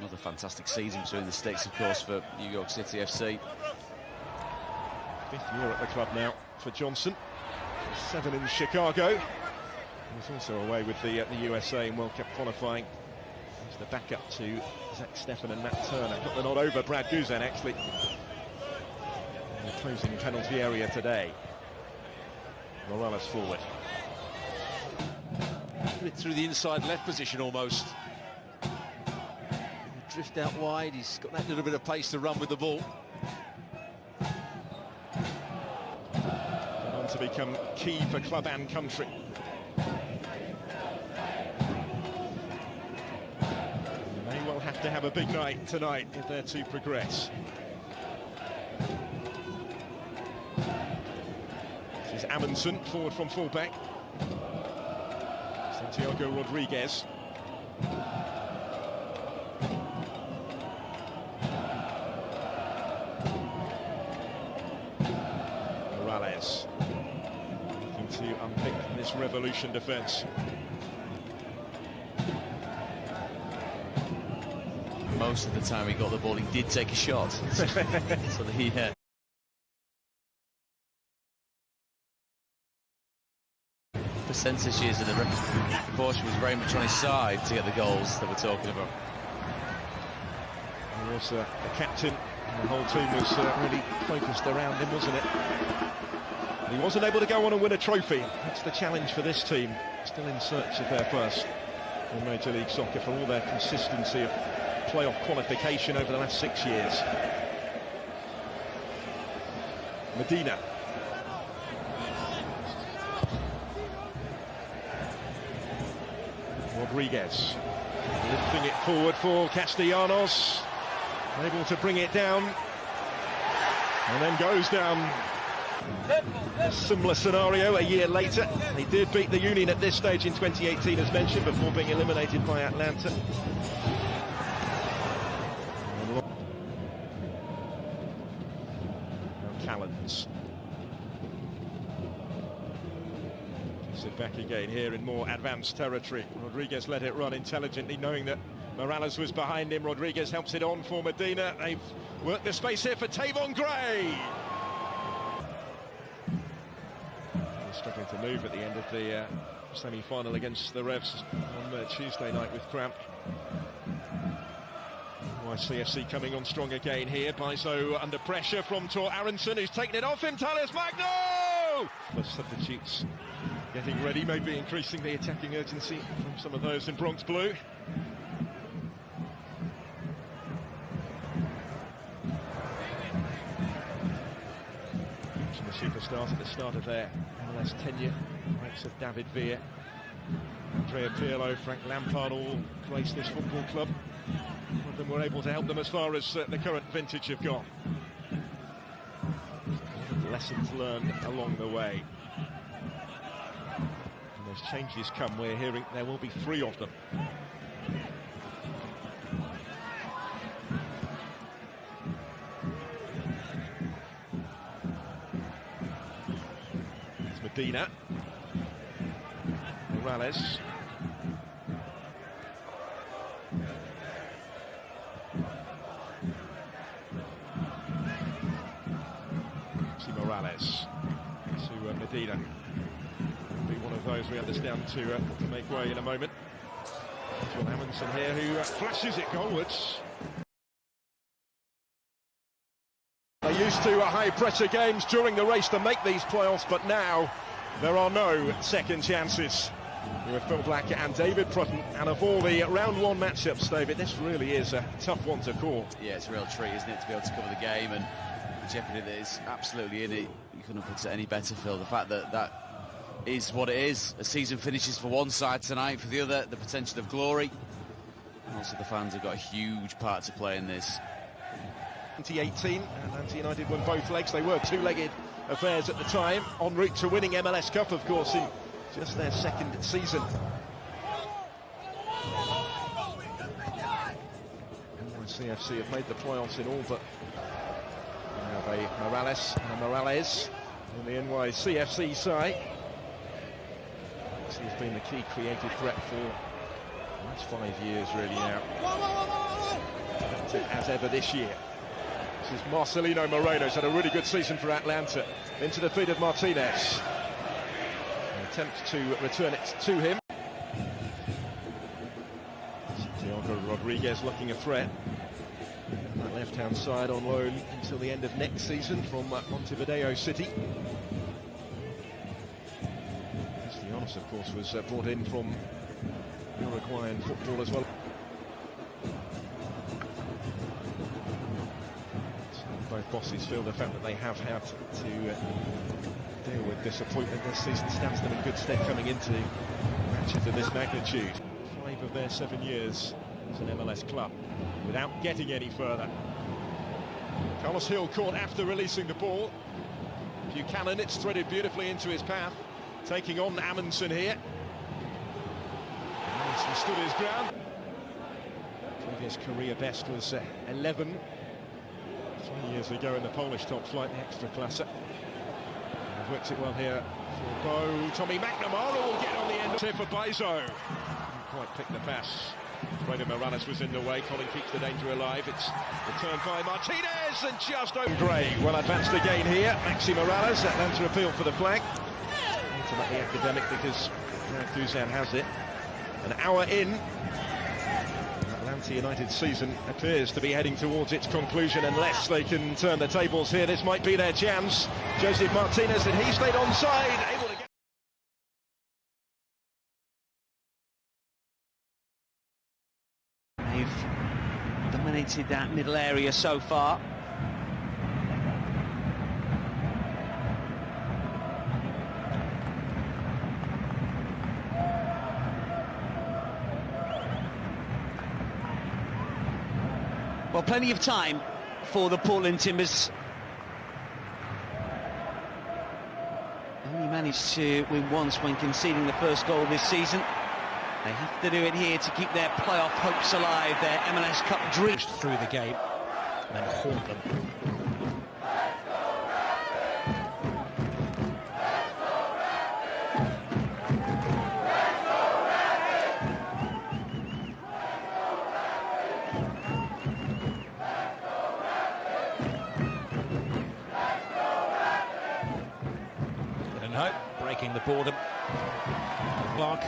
Another fantastic season between the sticks, of course, for New York City FC. 5th year at the club now for Johnson. 7 in Chicago. He's also away with the USA in World Cup qualifying. He's the backup to Zach Steffen and Matt Turner. Got the nod over Brad Guzan, actually. In the closing penalty area today. Morales forward. Put it through the inside left position almost. Drift out wide, he's got that little bit of pace to run with the ball. Going on to become key for club and country. They may well have to have a big night tonight if they're to progress. This is Amundsen, forward from fullback. Santiago Rodriguez. Morales looking to unpick this revolution defence. Most of the time he got the ball, he did take a shot. So the percentages of the proportion was very much on his side to get the goals that we're talking about. He was the captain, and the whole team was really focused around him, wasn't it? He wasn't able to go on and win a trophy. That's the challenge for this team, still in search of their first in Major League Soccer, for all their consistency of playoff qualification over the last 6 years. Medina. Rodriguez lifting it forward for Castellanos, able to bring it down, and then goes down. A similar scenario a year later. They did beat the Union at this stage in 2018, as mentioned, before being eliminated by Atlanta. Callens. Sit back again here in more advanced territory. Rodriguez let it run intelligently, knowing that Morales was behind him. Rodriguez helps it on for Medina. They've worked the space here for Tavon Gray. Struggling to move at the end of the semi-final against the Revs on Tuesday night with cramp. CFC coming on strong again here. Bizo under pressure from Tor Aronson, who's taken it off him. Thales Magno! The substitutes getting ready, maybe increasing the attacking urgency from some of those in Bronx Blue. Some of the superstars at the start of their MLS tenure, likes of David Villa, Andrea Pirlo, Frank Lampard, all graced this football club. Some of them were able to help them as far as the current vintage have gone. Lessons learned along the way. And as changes come, we're hearing there will be 3 of them. It's Medina. Morales. Morales to Medina. Be one of those we understand to make way in a moment. John Amundsen here, who flashes it goalwards. They used to high pressure games during the race to make these playoffs, but now there are no second chances. With Phil Blackett and David Prutton, and of all the round 1 matchups, David, this really is a tough one to call. Yeah, it's a real treat, isn't it, to be able to cover the game, and the jeopardy that is absolutely in it. You couldn't put it any better, Phil. The fact that that is what it is. A season finishes for one side tonight, for the other, the potential of glory. And also the fans have got a huge part to play in this. 2018, Atlanta United won both legs. They were 2-legged affairs at the time, en route to winning MLS Cup, of course, in just their 2nd season. CFC have made the playoffs in all but a Morales and a Morales on the NYCFC side. He's been the key creative threat for the last 5 years really now. as ever this year. This is Marcelino Moreno's had a really good season for Atlanta. Into the feet of Martinez. An attempt to return it to him. Santiago Rodriguez looking a threat. On that left-hand side on loan until the end of next season from Montevideo City. Castellanos, of course, was brought in from Uruguayan football as well. Both bosses feel the fact that they have had to deal with disappointment this season stands them in good stead coming into matches of this magnitude. 5 of their 7 years as an MLS club without getting any further. Carlos Hill caught after releasing the ball. Buchanan, it's threaded beautifully into his path, taking on Amundsen here. He stood his ground. Previous career best was 11. 3 years ago in the Polish top flight, the Ekstraklasa. They've worked it well here for Bo. Tommy McNamara will get on the end here for Baizo. Didn't quite pick the pass. Brady Morales was in the way. Colin keeps the danger alive. It's returned by Martinez and just over. Gray well advanced again here. Maxi Morales, Atlanta appeal for the flag. Ultimately academic because Guzan has it. An hour in. Atlanta United season appears to be heading towards its conclusion unless they can turn the tables here. This might be their chance. Joseph Martinez, and he stayed onside, able to get... They've dominated that middle area so far. Well, plenty of time for the Portland Timbers. Only managed to win once when conceding the first goal this season. They have to do it here to keep their playoff hopes alive, their MLS Cup dream. Through the game and then haunt them. No, breaking the boredom. Clark.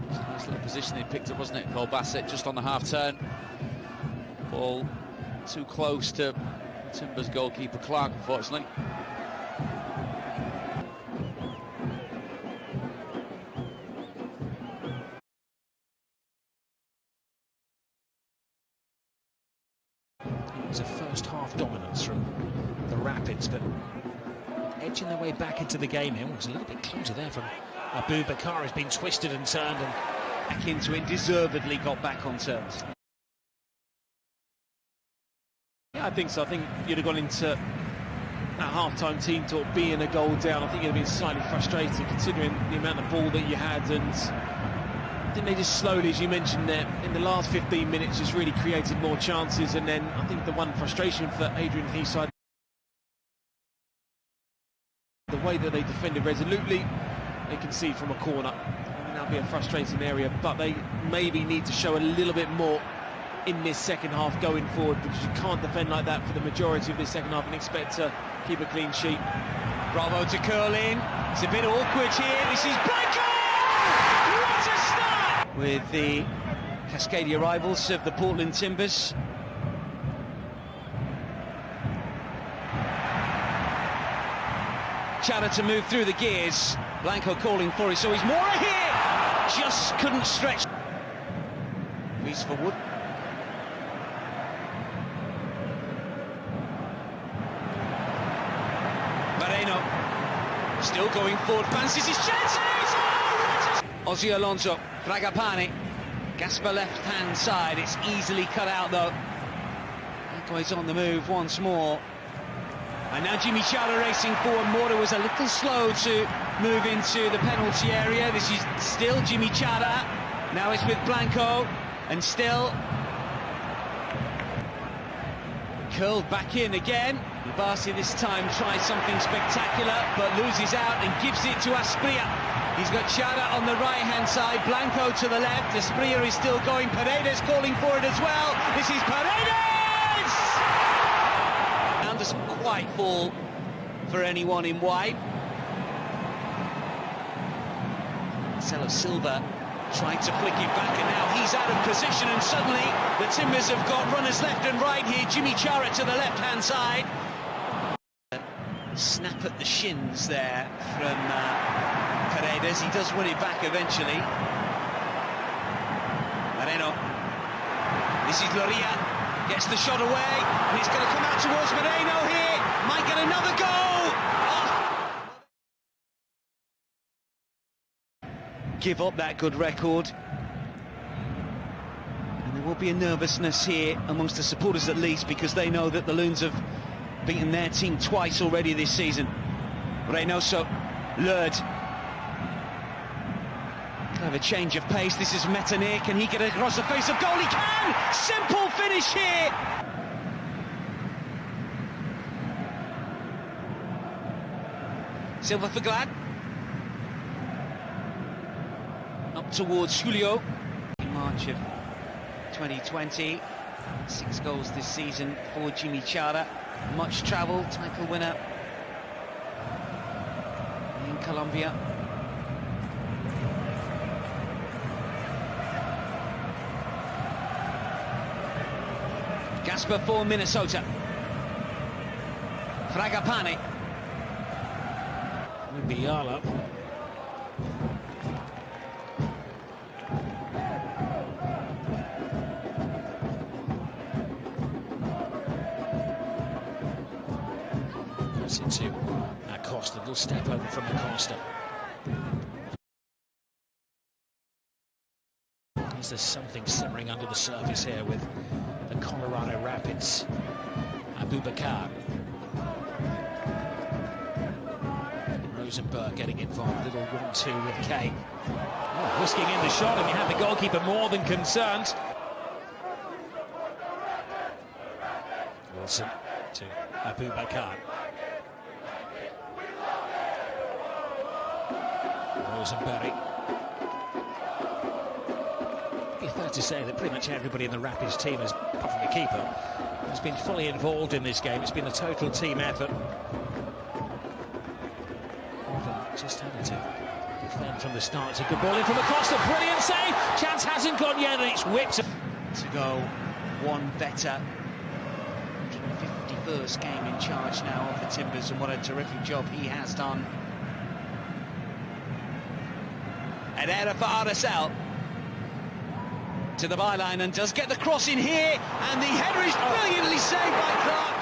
It's a nice little position he picked up, wasn't it? Cole Bassett just on the half turn. Ball too close to Timbers goalkeeper Clark, unfortunately. It was a first half dominance from the Rapids, but edging their way back into the game here. Was a little bit closer there from Abu Bakar. Has been twisted and turned and Back into it, deservedly got back on terms. Yeah, I think so. I think you'd have gone into that half-time team talk being a goal down. I think you'd have been slightly frustrated considering the amount of ball that you had, and I think they just slowly, as you mentioned there, in the last 15 minutes just really created more chances. And then I think the one frustration for Adrian Heath's side, the way that they defended resolutely, they concede from a corner. I think that'll be a frustrating area, but they maybe need to show a little bit more in this second half going forward, because you can't defend like that for the majority of this second half and expect to keep a clean sheet. Bravo to curl in. It's a bit awkward here. This is Blanco! What a start! With the Cascadia rivals of the Portland Timbers. Chata to move through the gears. Blanco calling for it, so he's more here. Just couldn't stretch. Piece for Wood. Moreno still going forward, fancies his chances! Oh, Ozzy Alonso, Fragapane, Gasper left-hand side, it's easily cut out though. Blanco's on the move once more. And now Jimmy Chata racing forward. Mora was a little slow to move into the penalty area. This is still Jimmy Chata. Now it's with Blanco, and still Curled back in again. Barsi this time tries something spectacular, but loses out and gives it to Asprilla. He's got Chara on the right-hand side, Blanco to the left. Asprilla is still going. Paredes calling for it as well. This is Paredes! And doesn't quite fall for anyone in white. Marcelo Silva trying to flick it back, and now he's out of position, and suddenly the Timbers have got runners left and right here. Jimmy Chara to the left-hand side. Snap at the shins there from Paredes. He does win it back eventually. Moreno. This is Loria. Gets the shot away, and it's going to come out towards Moreno here. Might get another goal. Give up that good record, and there will be a nervousness here amongst the supporters at least, because they know that the Loons have beaten their team twice already this season. Reynoso, Lurd, have a change of pace. This is Metanir. Can he get across the face of goal? He can! Simple finish here. Silva for Glad. Up towards Julio. In March of 2020, 6 goals this season for Jimmy Chara. Much travel, title winner in Colombia. Gasper for Minnesota. Fragapane. Biala. Into Acosta, a little step over from Acosta. Is there something simmering under the surface here with the Colorado Rapids? Abubakar. Rosenberg getting involved, little 1-2 with Kane. Oh, whisking in the shot, and you have the goalkeeper more than concerned. Wilson to Abubakar. Rosenberry. It's fair to say that pretty much everybody in the Rapids team, apart from the keeper, has been fully involved in this game. It's been a total team effort. Just having to defend from the start. It's a good ball in from Acosta. Brilliant save. Chance hasn't gone yet, and it's whipped. To go one better. 151st game in charge now of the Timbers, and what a terrific job he has done. Herrera for RSL to the byline and does get the cross in here, and the header is brilliantly saved by Clark.